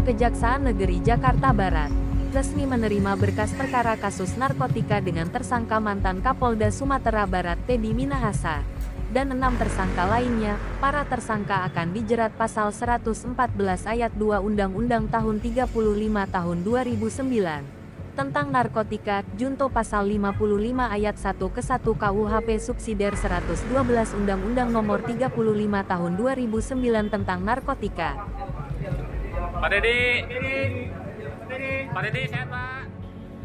Kejaksaan Negeri Jakarta Barat resmi menerima berkas perkara kasus narkotika dengan tersangka mantan Kapolda Sumatera Barat Teddy Minahasa dan 6 tersangka lainnya. Para tersangka akan dijerat pasal 114 ayat 2 Undang-Undang tahun 35 tahun 2009 tentang narkotika, junto pasal 55 ayat 1 ke 1 KUHP subsidiar 112 Undang-Undang nomor 35 tahun 2009 tentang narkotika. Pak Deddy, sehat Pak.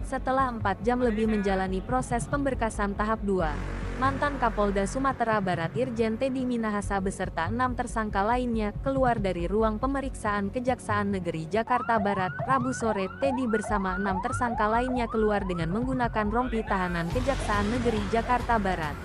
Setelah 4 jam lebih menjalani proses pemberkasan tahap 2, mantan Kapolda Sumatera Barat Irjen Teddy Minahasa beserta 6 tersangka lainnya keluar dari ruang pemeriksaan Kejaksaan Negeri Jakarta Barat Rabu sore. Teddy bersama 6 tersangka lainnya keluar dengan menggunakan rompi tahanan Kejaksaan Negeri Jakarta Barat.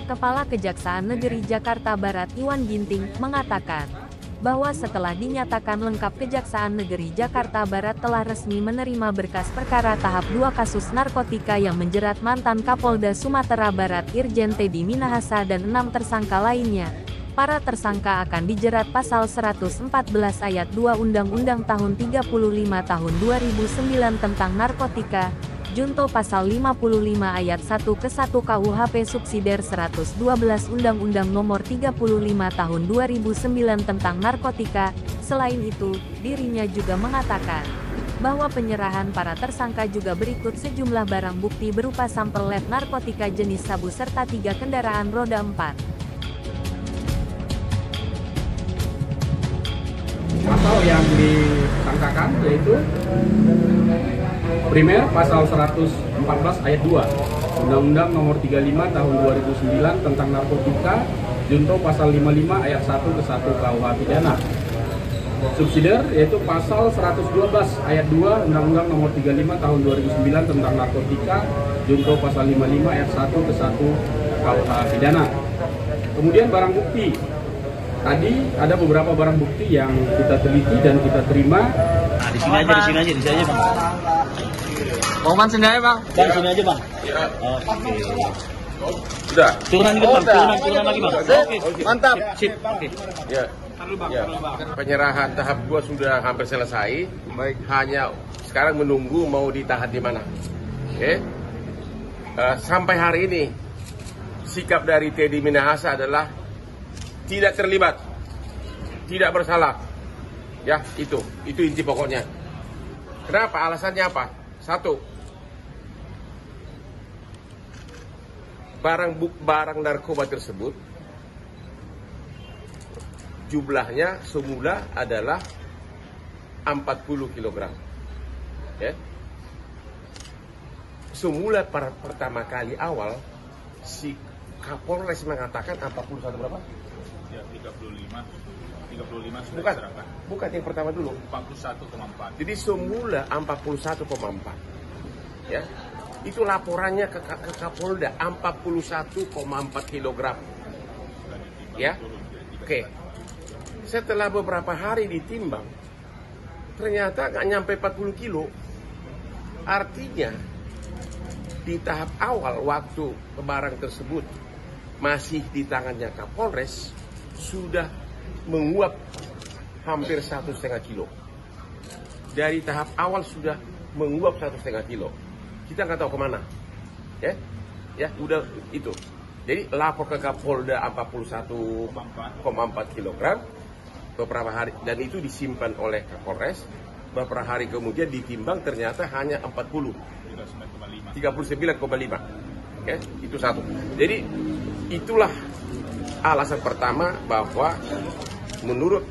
Kepala Kejaksaan Negeri Jakarta Barat Iwan Ginting mengatakan bahwa setelah dinyatakan lengkap, Kejaksaan Negeri Jakarta Barat telah resmi menerima berkas perkara tahap 2 kasus narkotika yang menjerat mantan Kapolda Sumatera Barat Irjen Teddy Minahasa dan 6 tersangka lainnya. Para tersangka akan dijerat pasal 114 ayat 2 Undang-Undang tahun 35 tahun 2009 tentang narkotika, junto pasal 55 ayat 1 ke 1 KUHP subsidiar 112 Undang-Undang nomor 35 tahun 2009 tentang narkotika. Selain itu, dirinya juga mengatakan bahwa penyerahan para tersangka juga berikut sejumlah barang bukti berupa sampel lab narkotika jenis sabu serta 3 kendaraan roda 4. Pasal yang disangkakan yaitu primer pasal 114 ayat 2 Undang-Undang nomor 35 tahun 2009 tentang narkotika, junto pasal 55 ayat 1 ke 1 KUH pidana. Subsidiar yaitu pasal 112 ayat 2 Undang-Undang nomor 35 tahun 2009 tentang narkotika, junto pasal 55 ayat 1 ke 1 KUH pidana. Kemudian barang bukti. Tadi ada beberapa barang bukti yang kita teliti dan kita terima. Nah, di sini aja, Bang. Bang, sini aja Bang. Bang, sini aja Bang. Ya. Oke. Sudah. Turunan dikit Bang, turunan lagi Bang. Oke. Mantap. Sip. Oke. Ya. Penyerahan tahap 2 sudah hampir selesai. Baik. Hanya sekarang menunggu mau ditahan di mana. Oke. Sampai hari ini sikap dari Teddy Minahasa adalah tidak terlibat, tidak bersalah. Ya, itu inti pokoknya. Kenapa? Alasannya apa? Satu, barang narkoba tersebut jumlahnya semula adalah 40 kg. Ya. Semula pertama kali awal si Kapolres mengatakan 41 berapa? Ya, 35 sudah Bukan, diserahkan. bukan yang pertama dulu. 41,4. Jadi semula 41,4. Ya. Itu laporannya ke Kapolda 41,4 kg. Ya. Oke. Setelah beberapa hari ditimbang, ternyata nggak nyampe 40 kilo. Artinya di tahap awal waktu barang tersebut masih di tangannya Kapolres, sudah menguap hampir 1,5 kilo. Dari tahap awal sudah menguap 1,5 kilo. Kita nggak tahu kemana. Ya, udah itu. Jadi lapor ke Kapolda 41,4 kg beberapa hari, dan itu disimpan oleh Kapolres. Beberapa hari kemudian ditimbang ternyata hanya 39,5. Oke, itu satu. Jadi itulah alasan pertama bahwa menurut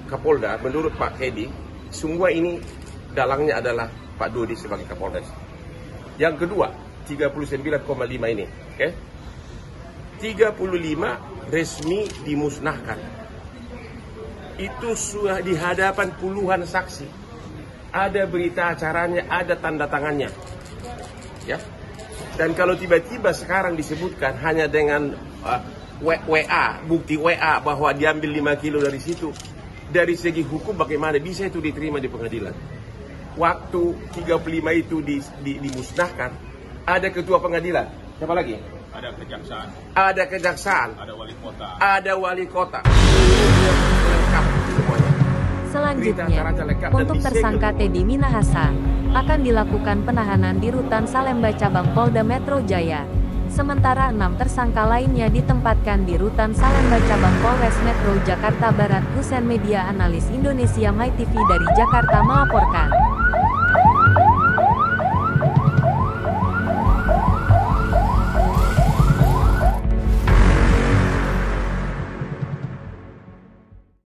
Kapolda, menurut Pak Teddy, semua ini dalangnya adalah Pak Dodi sebagai Kapolres. Yang kedua, 39,5 ini, oke? 35 resmi dimusnahkan. Itu sudah di hadapan puluhan saksi. Ada berita acaranya, ada tanda tangannya. Ya. Dan kalau tiba-tiba sekarang disebutkan hanya dengan WA, bukti WA bahwa diambil 5 kilo dari situ, dari segi hukum bagaimana bisa itu diterima di pengadilan? Waktu 35 itu dimusnahkan, ada ketua pengadilan. Siapa lagi? Ada kejaksaan. Ada kejaksaan. Ada wali kota. Ada wali kota. Lengkap semuanya. Selanjutnya, acaranya lengkap dan untuk disegel. tersangka Teddy Minahasa, akan dilakukan penahanan di Rutan Salemba Cabang Polda Metro Jaya. Sementara 6 tersangka lainnya ditempatkan di Rutan Salemba Cabang Polres Metro Jakarta Barat. Husein, Media Analis Indonesia My TV dari Jakarta melaporkan.